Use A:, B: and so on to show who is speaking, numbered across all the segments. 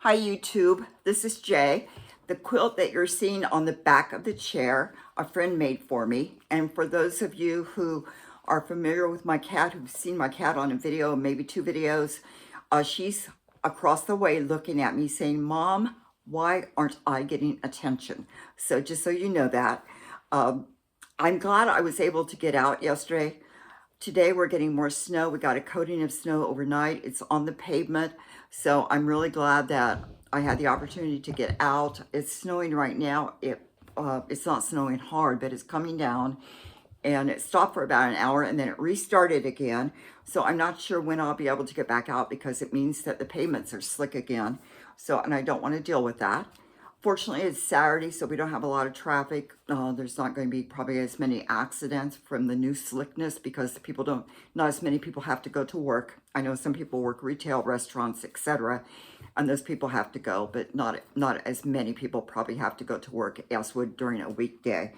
A: Hi YouTube, this is Jay. The quilt that you're seeing on the back of the chair, a friend made for me. And for those of you who are familiar with my cat, who've seen my cat on a video, maybe two videos, she's across the way looking at me saying, "Mom, why aren't I getting attention?" So just so you know that. I'm glad I was able to get out yesterday. Today we're getting more snow. We got a coating of snow overnight. It's on the pavement. So I'm really glad that I had the opportunity to get out. It's snowing right now. It's not snowing hard, but it's coming down. And it stopped for about an hour and then it restarted again. So I'm not sure when I'll be able to get back out because it means that the pavements are slick again. So, and I don't want to deal with that. Fortunately, it's Saturday, so we don't have a lot of traffic. There's not going to be probably as many accidents from the new slickness because not as many people have to go to work. I know some people work retail, restaurants, etc., and those people have to go, but not as many people probably have to go to work as would during a weekday.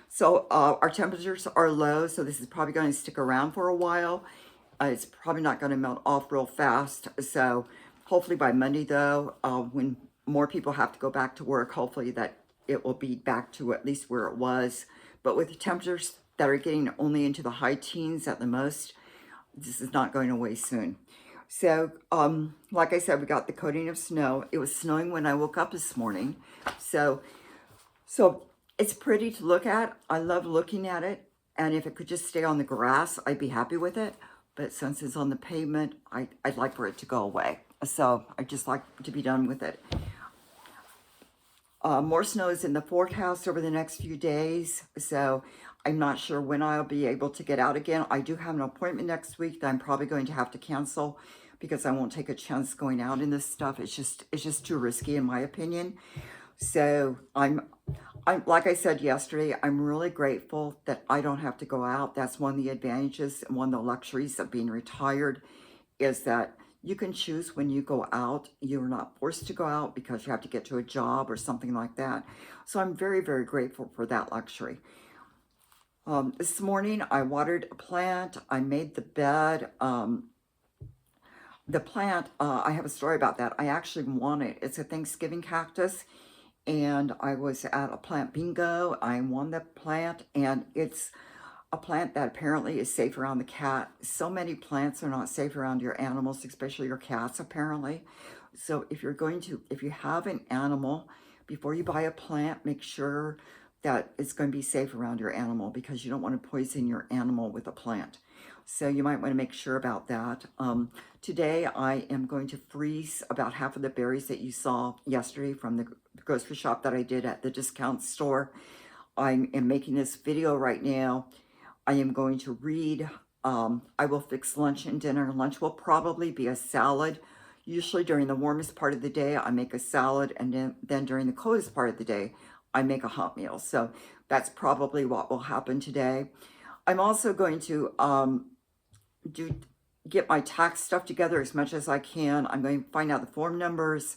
A: So our temperatures are low, so this is probably going to stick around for a while. It's probably not going to melt off real fast. So hopefully by Monday, though, when more people have to go back to work, hopefully that it will be back to at least where it was. But with the temperatures that are getting only into the high teens at the most, this is not going away soon. So, like I said, we got the coating of snow. It was snowing when I woke up this morning. So it's pretty to look at. I love looking at it. And if it could just stay on the grass, I'd be happy with it. But since it's on the pavement, I'd like for it to go away. So I just like to be done with it. More snow is in the forecast over the next few days, so I'm not sure when I'll be able to get out again. I do have an appointment next week that I'm probably going to have to cancel because I won't take a chance going out in this stuff. It's just too risky in my opinion. So I'm like I said yesterday, I'm really grateful that I don't have to go out. That's one of the advantages and one of the luxuries of being retired is that you can choose when you go out. You're not forced to go out because you have to get to a job or something like that. So I'm very, very grateful for that luxury. This morning I watered a plant. I made the bed. The plant, I have a story about that. I actually won it. It's a Thanksgiving cactus. And I was at a plant bingo. I won the plant and it's a plant that apparently is safe around the cat. So many plants are not safe around your animals, especially your cats, apparently. So if you have an animal, before you buy a plant, make sure that it's going to be safe around your animal because you don't want to poison your animal with a plant. So you might want to make sure about that. Today I am going to freeze about half of the berries that you saw yesterday from the grocery shop that I did at the discount store. I am making this video right now. I am going to read. I will fix lunch and dinner. Lunch will probably be a salad. Usually during the warmest part of the day, I make a salad, and then during the coldest part of the day, I make a hot meal. So that's probably what will happen today. I'm also going to get my tax stuff together as much as I can. I'm going to find out the form numbers.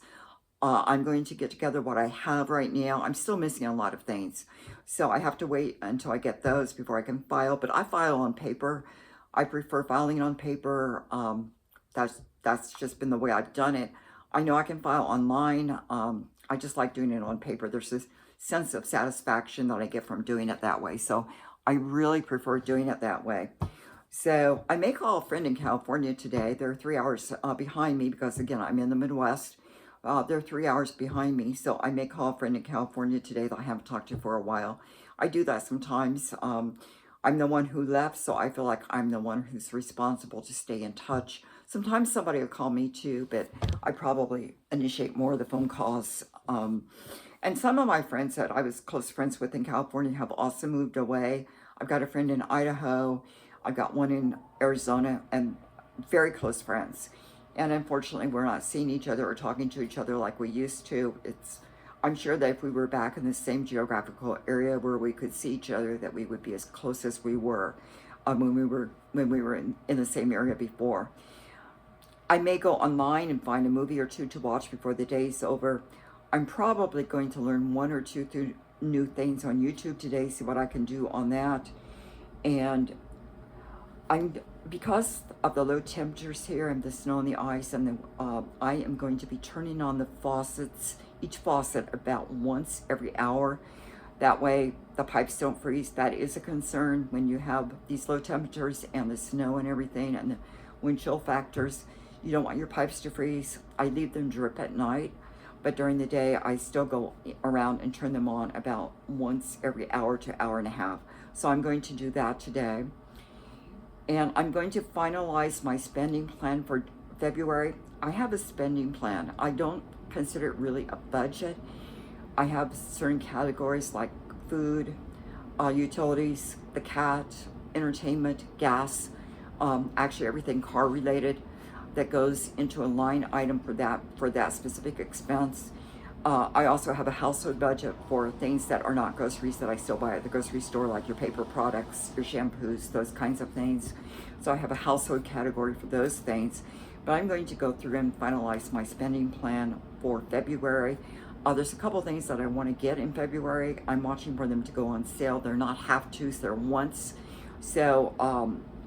A: I'm going to get together what I have right now. I'm still missing a lot of things. So I have to wait until I get those before I can file. But I file on paper. I prefer filing on paper. That's just been the way I've done it. I know I can file online. I just like doing it on paper. There's this sense of satisfaction that I get from doing it that way. So I really prefer doing it that way. So I may call a friend in California today. They're 3 hours behind me because, again, I'm in the Midwest. They're 3 hours behind me, so I may call a friend in California today that I haven't talked to for a while. I do that sometimes. I'm the one who left, so I feel like I'm the one who's responsible to stay in touch. Sometimes somebody will call me too, but I probably initiate more of the phone calls. And some of my friends that I was close friends with in California have also moved away. I've got a friend in Idaho. I've got one in Arizona, and very close friends. And unfortunately, we're not seeing each other or talking to each other like we used to. I'm sure that if we were back in the same geographical area where we could see each other, that we would be as close as we were when we were in the same area before. I may go online and find a movie or two to watch before the day's over. I'm probably going to learn one or two new things on YouTube today, see what I can do on that. And because of the low temperatures here and the snow and the ice, and I am going to be turning on the faucets, each faucet about once every hour. That way the pipes don't freeze. That is a concern when you have these low temperatures and the snow and everything and the wind chill factors. You don't want your pipes to freeze. I leave them drip at night, but during the day I still go around and turn them on about once every hour to hour and a half. So I'm going to do that today. And I'm going to finalize my spending plan for February. I have a spending plan. I don't consider it really a budget. I have certain categories like food, utilities, the cat, entertainment, gas, actually everything car related that goes into a line item for that specific expense. I also have a household budget for things that are not groceries that I still buy at the grocery store, like your paper products, your shampoos, those kinds of things. So I have a household category for those things. But I'm going to go through and finalize my spending plan for February. There's a couple things that I want to get in February. I'm watching for them to go on sale. They're not have-tos, they're once. So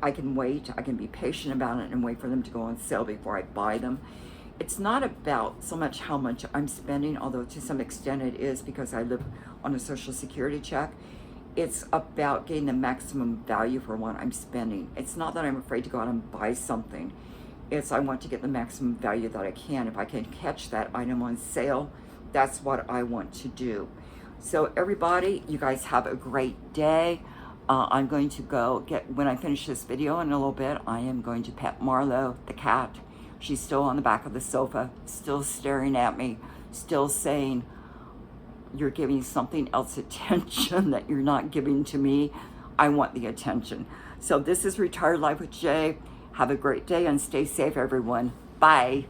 A: I can wait. I can be patient about it and wait for them to go on sale before I buy them. It's not about so much how much I'm spending, although to some extent it is because I live on a Social Security check. It's about getting the maximum value for what I'm spending. It's not that I'm afraid to go out and buy something. It's I want to get the maximum value that I can. If I can catch that item on sale, that's what I want to do. So everybody, you guys have a great day. I'm going to go when I finish this video in a little bit, I am going to pet Marlo, the cat. She's still on the back of the sofa, still staring at me, still saying, you're giving something else attention that you're not giving to me. I want the attention. So this is Retired Life with Jay. Have a great day and stay safe, everyone. Bye.